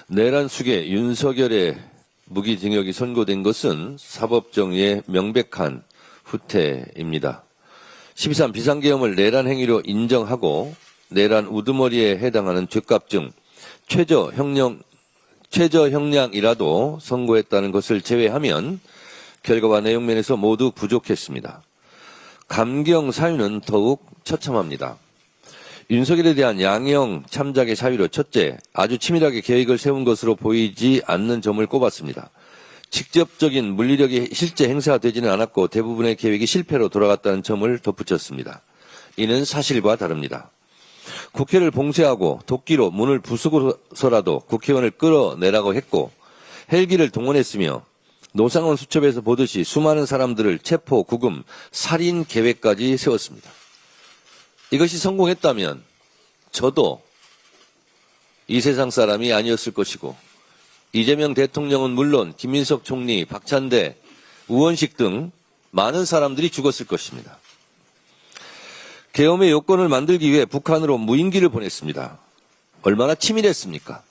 내란 수계 윤석열의 무기징역이 선고된 것은 사법정의의 명백한 후퇴입니다. 12.3 비상계엄을 내란 행위로 인정하고 내란 우두머리에 해당하는 죄값 중 최저 형량이라도 선고했다는 것을 제외하면 결과와 내용 면에서 모두 부족했습니다. 감경 사유는 더욱 처참합니다. 윤석열에 대한 양형 참작의 사유로 첫째, 아주 치밀하게 계획을 세운 것으로 보이지 않는 점을 꼽았습니다. 직접적인 물리력이 실제 행사되지는 않았고 대부분의 계획이 실패로 돌아갔다는 점을 덧붙였습니다. 이는 사실과 다릅니다. 국회를 봉쇄하고 도끼로 문을 부수고서라도 국회의원을 끌어내라고 했고 헬기를 동원했으며 노상원 수첩에서 보듯이 수많은 사람들을 체포, 구금, 살인 계획까지 세웠습니다. 이것이 성공했다면 저도 이 세상 사람이 아니었을 것이고 이재명 대통령은 물론 김민석 총리, 박찬대, 우원식 등 많은 사람들이 죽었을 것입니다. 계엄의 요건을 만들기 위해 북한으로 무인기를 보냈습니다. 얼마나 치밀했습니까?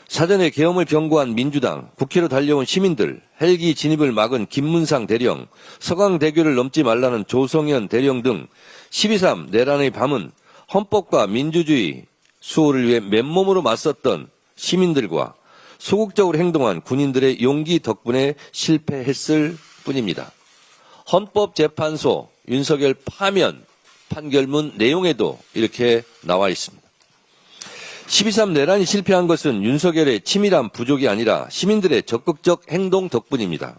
사전에 계엄을 경고한 민주당, 국회로 달려온 시민들, 헬기 진입을 막은 김문상 대령, 서강대교를 넘지 말라는 조성현 대령 등 12.3 내란의 밤은 헌법과 민주주의 수호를 위해 맨몸으로 맞섰던 시민들과 소극적으로 행동한 군인들의 용기 덕분에 실패했을 뿐입니다. 헌법재판소 윤석열 파면 판결문 내용에도 이렇게 나와 있습니다. 12.3 내란이 실패한 것은 윤석열의 치밀한 부족이 아니라 시민들의 적극적 행동 덕분입니다.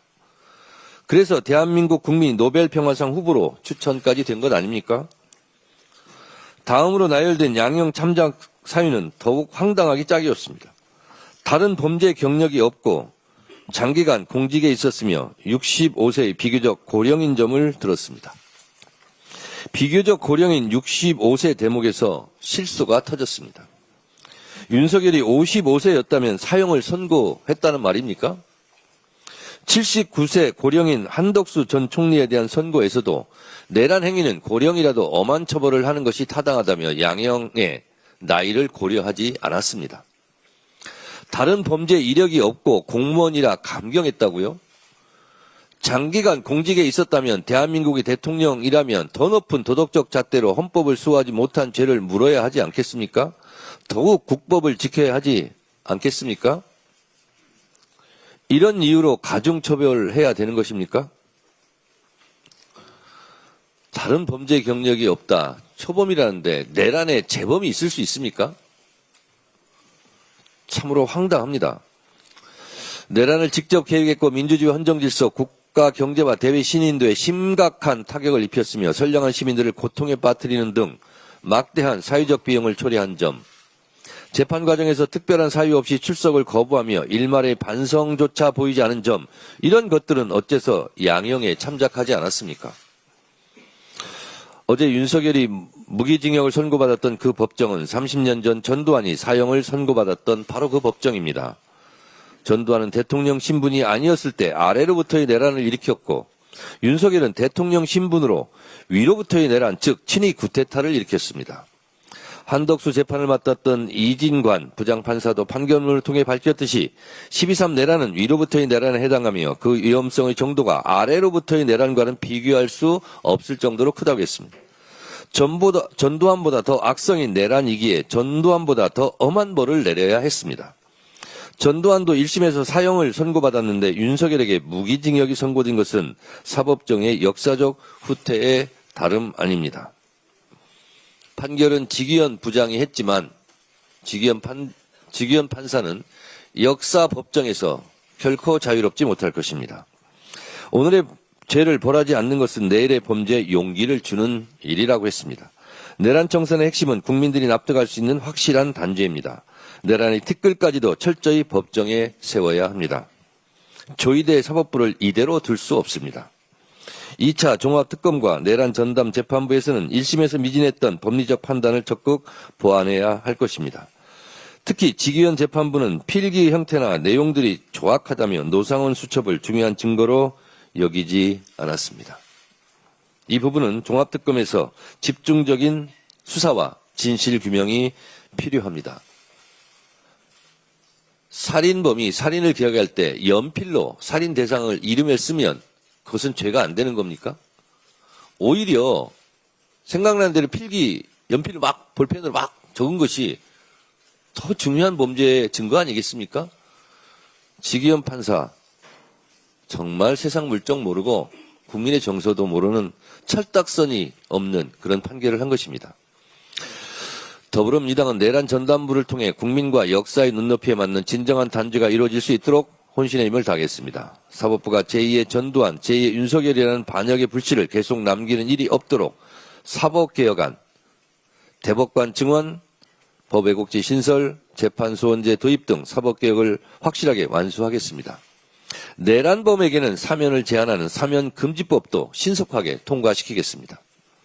그래서 대한민국 국민 노벨평화상 후보로 추천까지 된 것 아닙니까? 다음으로 나열된 양형 참작 사유는 더욱 황당하기 짝이었습니다. 다른 범죄 경력이 없고 장기간 공직에 있었으며 65세의 비교적 고령인 점을 들었습니다. 비교적 고령인 65세 대목에서 실수가 터졌습니다. 윤석열이 55세였다면 사형을 선고했다는 말입니까? 79세 고령인 한덕수 전 총리에 대한 선고에서도 내란 행위는 고령이라도 엄한 처벌을 하는 것이 타당하다며 양형의 나이를 고려하지 않았습니다. 다른 범죄 이력이 없고 공무원이라 감경했다고요? 장기간 공직에 있었다면 대한민국의 대통령이라면 더 높은 도덕적 잣대로 헌법을 수호하지 못한 죄를 물어야 하지 않겠습니까? 더욱 국법을 지켜야 하지 않겠습니까? 이런 이유로 가중처벌해야 되는 것입니까? 다른 범죄 경력이 없다. 초범이라는데 내란에 재범이 있을 수 있습니까? 참으로 황당합니다. 내란을 직접 계획했고 민주주의 헌정질서, 국가 경제와 대외 신인도에 심각한 타격을 입혔으며 선량한 시민들을 고통에 빠뜨리는 등 막대한 사회적 비용을 초래한 점, 재판 과정에서 특별한 사유 없이 출석을 거부하며 일말의 반성조차 보이지 않은 점, 이런 것들은 어째서 양형에 참작하지 않았습니까? 어제 윤석열이 무기징역을 선고받았던 그 법정은 30년 전 전두환이 사형을 선고받았던 바로 그 법정입니다. 전두환은 대통령 신분이 아니었을 때 아래로부터의 내란을 일으켰고 윤석열은 대통령 신분으로 위로부터의 내란, 즉 친위 구테타를 일으켰습니다. 한덕수 재판을 맡았던 이진관 부장판사도 판결문을 통해 밝혔듯이 12.3 내란은 위로부터의 내란에 해당하며 그 위험성의 정도가 아래로부터의 내란과는 비교할 수 없을 정도로 크다고 했습니다. 전두환보다 더 악성인 내란이기에 전두환보다 더 엄한 벌을 내려야 했습니다. 전두환도 1심에서 사형을 선고받았는데 윤석열에게 무기징역이 선고된 것은 사법정의 역사적 후퇴에 다름 아닙니다. 판결은 지기현 부장이 했지만 지기현 판사는 역사 법정에서 결코 자유롭지 못할 것입니다. 오늘의 죄를 벌하지 않는 것은 내일의 범죄에 용기를 주는 일이라고 했습니다. 내란 청산의 핵심은 국민들이 납득할 수 있는 확실한 단죄입니다. 내란의 티끌까지도 철저히 법정에 세워야 합니다. 조이대 사법부를 이대로 둘 수 없습니다. 2차 종합특검과 내란 전담 재판부에서는 1심에서 미진했던 법리적 판단을 적극 보완해야 할 것입니다. 특히 지기현 재판부는 필기 형태나 내용들이 조악하다며 노상원 수첩을 중요한 증거로 여기지 않았습니다. 이 부분은 종합특검에서 집중적인 수사와 진실 규명이 필요합니다. 살인범이 살인을 기억할 때 연필로 살인 대상을 이름을 쓰면 그것은 죄가 안 되는 겁니까? 오히려 생각나는 대로 필기, 연필로 막 볼펜으로 막 적은 것이 더 중요한 범죄의 증거 아니겠습니까? 지기현 판사 정말 세상 물정 모르고 국민의 정서도 모르는 철딱선이 없는 그런 판결을 한 것입니다. 더불어민주당은 내란 전담부를 통해 국민과 역사의 눈높이에 맞는 진정한 단죄가 이루어질 수 있도록 혼신의 힘을 다하겠습니다. 사법부가 제2의 전두환, 제2의 윤석열이라는 반역의 불씨를 계속 남기는 일이 없도록 사법개혁안, 대법관 증원, 법외국지 신설, 재판소원제 도입 등 사법개혁을 확실하게 완수하겠습니다. 내란범에게는 사면을 제한하는 사면금지법도 신속하게 통과시키겠습니다.